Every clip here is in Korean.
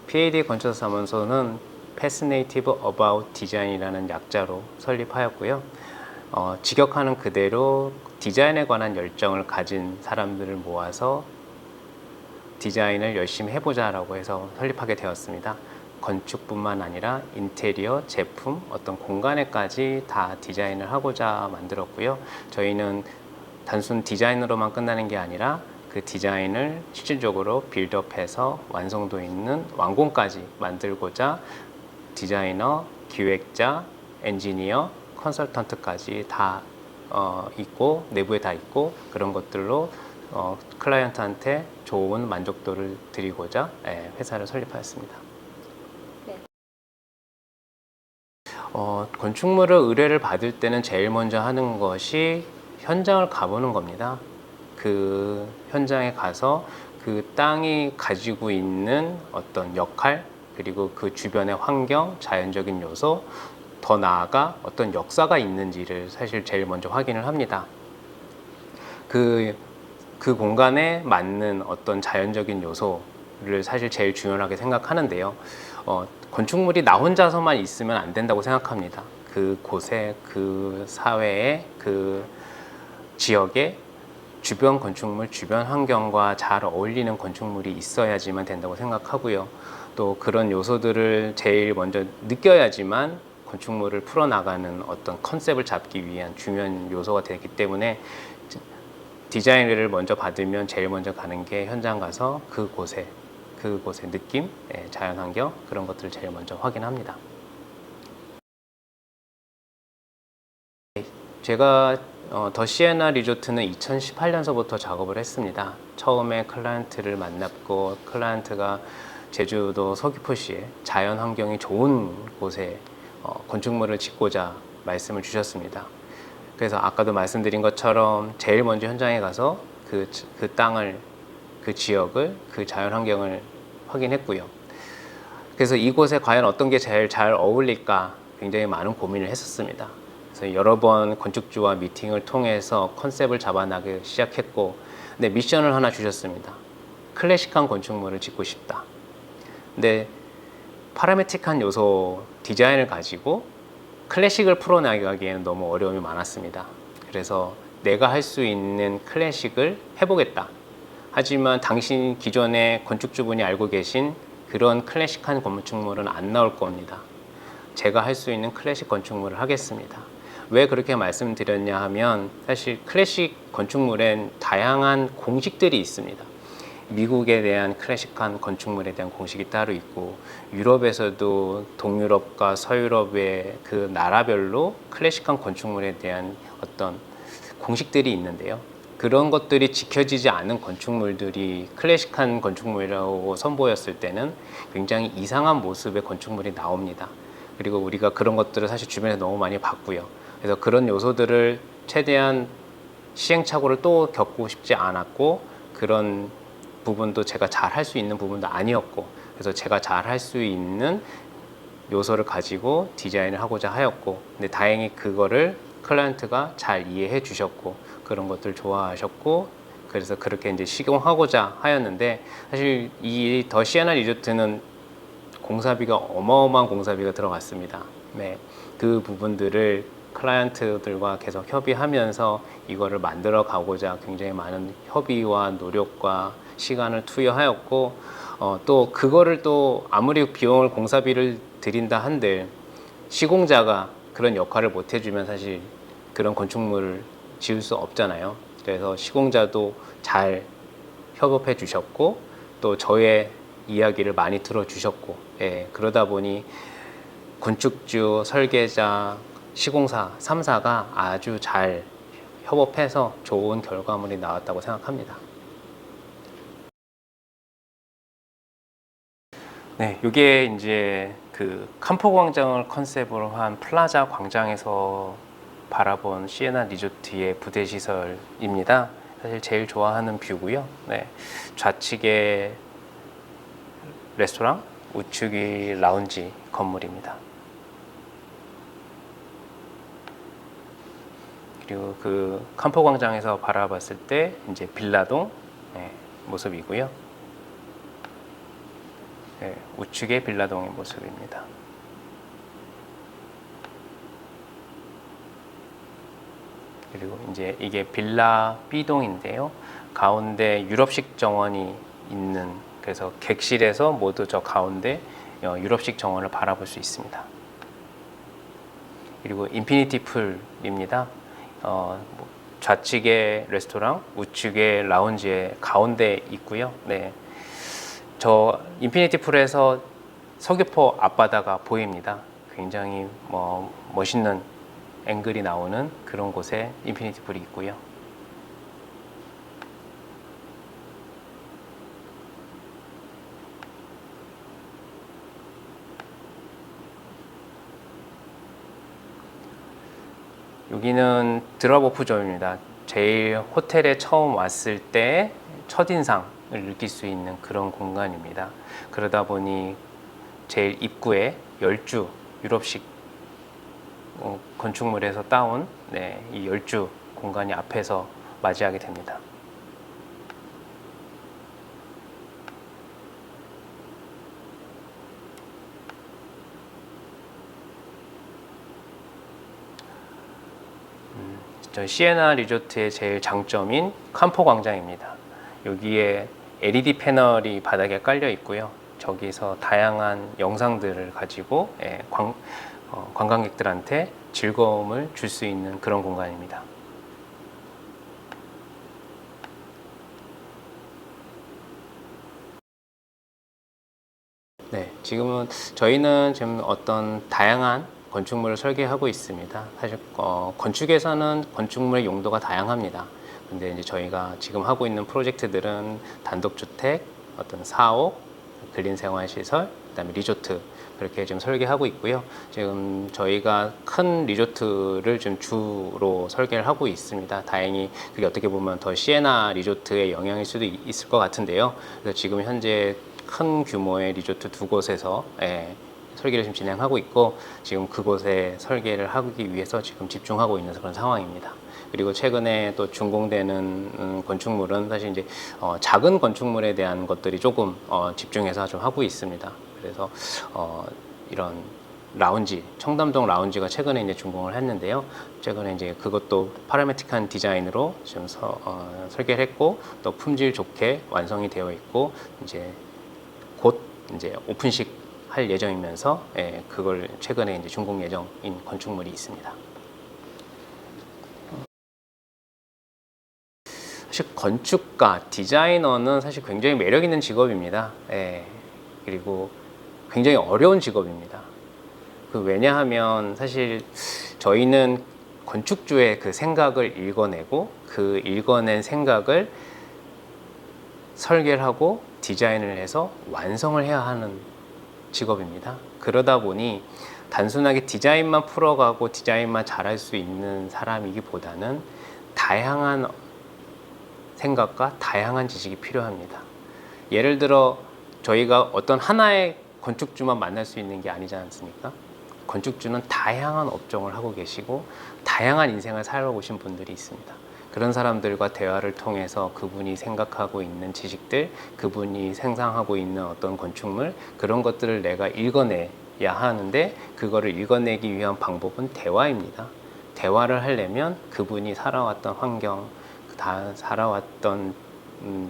PAD 건축사무소는 Fascinative About Design이라는 약자로 설립하였고요. 직역하는 그대로 디자인에 관한 열정을 가진 사람들을 모아서 디자인을 열심히 해보자라고 해서 설립하게 되었습니다. 건축뿐만 아니라 인테리어, 제품, 어떤 공간에까지 다 디자인을 하고자 만들었고요. 저희는 단순 디자인으로만 끝나는 게 아니라 그 디자인을 실질적으로 빌드업해서 완성도 있는 완공까지 만들고자 디자이너, 기획자, 엔지니어, 컨설턴트까지 다 있고 내부에 다 있고 그런 것들로 클라이언트한테 좋은 만족도를 드리고자 회사를 설립하였습니다. 네. 건축물을 의뢰를 받을 때는 제일 먼저 하는 것이 현장을 가보는 겁니다. 그 현장에 가서 그 땅이 가지고 있는 어떤 역할, 그리고 그 주변의 환경, 자연적인 요소, 더 나아가 어떤 역사가 있는지를 사실 제일 먼저 확인을 합니다. 그 공간에 맞는 어떤 자연적인 요소를 사실 제일 중요하게 생각하는데요. 건축물이 나 혼자서만 있으면 안 된다고 생각합니다. 그 곳에, 그 사회에, 그 지역에 주변 건축물, 주변 환경과 잘 어울리는 건축물이 있어야지만 된다고 생각하고요. 또 그런 요소들을 제일 먼저 느껴야지만 건축물을 풀어나가는 어떤 컨셉을 잡기 위한 중요한 요소가 되기 때문에 디자인을 먼저 받으면 제일 먼저 가는 게 현장 가서 그곳의 느낌, 자연환경 그런 것들을 제일 먼저 확인합니다. 제가 더 시에나 리조트는 2018년서부터 작업을 했습니다. 처음에 클라이언트를 만났고 클라이언트가 제주도 서귀포시에 자연 환경이 좋은 곳에 건축물을 짓고자 말씀을 주셨습니다. 그래서 아까도 말씀드린 것처럼 제일 먼저 현장에 가서 그 땅을, 그 지역을, 그 자연 환경을 확인했고요. 그래서 이곳에 과연 어떤 게 제일 잘 어울릴까 굉장히 많은 고민을 했었습니다. 그래서 여러 번 건축주와 미팅을 통해서 컨셉을 잡아나기 시작했고, 근데 미션을 하나 주셨습니다. 클래식한 건축물을 짓고 싶다. 근데 파라메틱한 요소 디자인을 가지고 클래식을 풀어나가기에는 너무 어려움이 많았습니다. 그래서 내가 할 수 있는 클래식을 해보겠다. 하지만 당신 기존의 건축주분이 알고 계신 그런 클래식한 건축물은 안 나올 겁니다. 제가 할 수 있는 클래식 건축물을 하겠습니다. 왜 그렇게 말씀드렸냐 하면 사실 클래식 건축물엔 다양한 공식들이 있습니다. 미국에 대한 클래식한 건축물에 대한 공식이 따로 있고 유럽에서도 동유럽과 서유럽의 그 나라별로 클래식한 건축물에 대한 어떤 공식들이 있는데요. 그런 것들이 지켜지지 않은 건축물들이 클래식한 건축물이라고 선보였을 때는 굉장히 이상한 모습의 건축물이 나옵니다. 그리고 우리가 그런 것들을 사실 주변에서 너무 많이 봤고요. 그래서 그런 요소들을 최대한 시행착오를 또 겪고 싶지 않았고 그런 부분도 제가 잘 할 수 있는 부분도 아니었고 그래서 제가 잘 할 수 있는 요소를 가지고 디자인을 하고자 하였고 근데 다행히 그거를 클라이언트가 잘 이해해 주셨고 그런 것들 좋아하셨고 그래서 그렇게 이제 시공하고자 하였는데 사실 이 더 시에나 리조트는 공사비가 어마어마한 공사비가 들어갔습니다. 네, 그 부분들을 클라이언트들과 계속 협의하면서 이거를 만들어 가고자 굉장히 많은 협의와 노력과 시간을 투여하였고 또 그거를 또 아무리 비용을 공사비를 드린다 한들 시공자가 그런 역할을 못 해주면 사실 그런 건축물을 지을 수 없잖아요. 그래서 시공자도 잘 협업해 주셨고 또 저의 이야기를 많이 들어주셨고 그러다 보니 건축주, 설계자, 시공사 3사가 아주 잘 협업해서 좋은 결과물이 나왔다고 생각합니다. 네, 이게 이제 그 캄포 광장을 컨셉으로 한 플라자 광장에서 바라본 시에나 리조트의 부대 시설입니다. 사실 제일 좋아하는 뷰고요. 네, 좌측에 레스토랑, 우측이 라운지 건물입니다. 그리고 그 캄포 광장에서 바라봤을 때 이제 빌라동 모습이고요. 네, 우측의 빌라동의 모습입니다. 그리고 이제 이게 빌라 B동인데요. 가운데 유럽식 정원이 있는, 그래서 객실에서 모두 저 가운데 유럽식 정원을 바라볼 수 있습니다. 그리고 인피니티 풀입니다. 좌측에 레스토랑, 우측에 라운지의 가운데 있고요. 네, 저 인피니티 풀에서 서귀포 앞바다가 보입니다. 굉장히 멋있는 앵글이 나오는 그런 곳에 인피니티 풀이 있고요. 여기는 드랍오프점입니다. 제일 호텔에 처음 왔을 때 첫인상을 느낄 수 있는 그런 공간입니다. 그러다 보니 제일 입구에 열주, 유럽식 건축물에서 따온 이 열주 공간이 앞에서 맞이하게 됩니다. 저희 시에나 리조트의 제일 장점인 캄포 광장입니다. 여기에 LED 패널이 바닥에 깔려 있고요. 저기서 다양한 영상들을 가지고 관광객들한테 즐거움을 줄 수 있는 그런 공간입니다. 네, 저희는 지금 어떤 다양한 건축물을 설계하고 있습니다. 사실 건축에서는 건축물의 용도가 다양합니다. 근데 이제 저희가 지금 하고 있는 프로젝트들은 단독주택, 어떤 사옥, 근린생활시설, 그다음에 리조트, 그렇게 지금 설계하고 있고요. 지금 저희가 큰 리조트를 좀 주로 설계를 하고 있습니다. 다행히 그게 어떻게 보면 더 시에나 리조트의 영향일 수도 있을 것 같은데요. 그래서 지금 현재 큰 규모의 리조트 두 곳에서 설계를 지금 진행하고 있고, 지금 그곳에 설계를 하기 위해서 지금 집중하고 있는 그런 상황입니다. 그리고 최근에 또 준공되는 건축물은 사실 이제 작은 건축물에 대한 것들이 조금 집중해서 좀 하고 있습니다. 그래서 이런 라운지, 청담동 라운지가 최근에 이제 준공을 했는데요. 최근에 이제 그것도 파라메틱한 디자인으로 지금 설계를 했고, 또 품질 좋게 완성이 되어 있고, 이제 곧 이제 오픈식 할 예정이면서 그걸 최근에 이제 준공 예정인 건축물이 있습니다. 사실 건축가, 디자이너는 사실 굉장히 매력 있는 직업입니다. 그리고 굉장히 어려운 직업입니다. 왜냐하면 사실 저희는 건축주의 그 생각을 읽어내고, 그 읽어낸 생각을 설계를 하고 디자인을 해서 완성을 해야 하는 직업입니다. 그러다 보니 단순하게 디자인만 풀어가고 디자인만 잘할 수 있는 사람이기보다는 다양한 생각과 다양한 지식이 필요합니다. 예를 들어 저희가 어떤 하나의 건축주만 만날 수 있는 게 아니지 않습니까? 건축주는 다양한 업종을 하고 계시고 다양한 인생을 살아오신 분들이 있습니다. 그런 사람들과 대화를 통해서 그분이 생각하고 있는 지식들, 그분이 상상하고 있는 어떤 건축물, 그런 것들을 내가 읽어내야 하는데, 그거를 읽어내기 위한 방법은 대화입니다. 대화를 하려면 그분이 살아왔던 환경, 살아왔던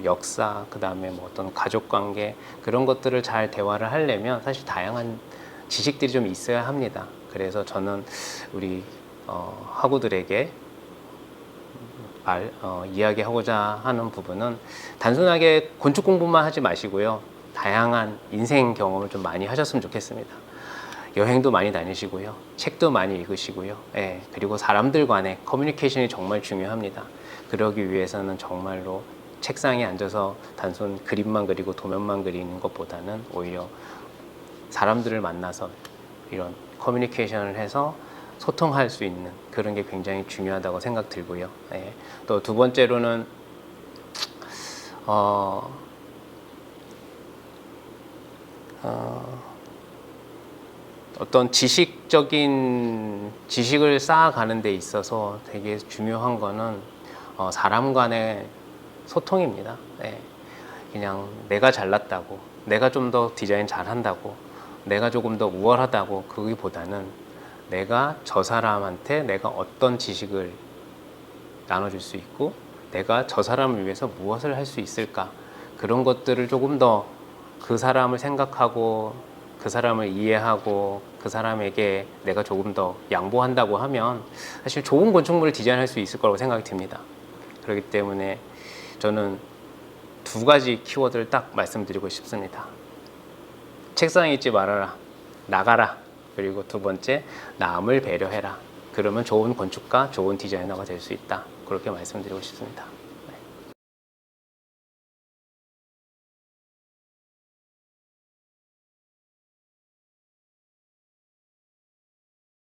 역사, 그 다음에 뭐 어떤 가족관계, 그런 것들을 잘 대화를 하려면 사실 다양한 지식들이 좀 있어야 합니다. 그래서 저는 우리 학우들에게 이야기하고자 하는 부분은 단순하게 건축 공부만 하지 마시고요. 다양한 인생 경험을 좀 많이 하셨으면 좋겠습니다. 여행도 많이 다니시고요. 책도 많이 읽으시고요. 그리고 사람들 간의 커뮤니케이션이 정말 중요합니다. 그러기 위해서는 정말로 책상에 앉아서 단순 그림만 그리고 도면만 그리는 것보다는 오히려 사람들을 만나서 이런 커뮤니케이션을 해서 소통할 수 있는 그런 게 굉장히 중요하다고 생각 들고요. 또 두 번째로는 어떤 지식을 쌓아가는 데 있어서 되게 중요한 거는 사람 간의 소통입니다. 그냥 내가 잘났다고, 내가 좀 더 디자인 잘한다고, 내가 조금 더 우월하다고, 그기보다는 내가 저 사람한테 내가 어떤 지식을 나눠줄 수 있고 내가 저 사람을 위해서 무엇을 할 수 있을까, 그런 것들을 조금 더 그 사람을 생각하고 그 사람을 이해하고 그 사람에게 내가 조금 더 양보한다고 하면 사실 좋은 건축물을 디자인할 수 있을 거라고 생각이 듭니다. 그렇기 때문에 저는 두 가지 키워드를 딱 말씀드리고 싶습니다. 책상에 있지 말아라, 나가라. 그리고 두 번째, 남을 배려해라. 그러면 좋은 건축가, 좋은 디자이너가 될 수 있다. 그렇게 말씀드리고 싶습니다.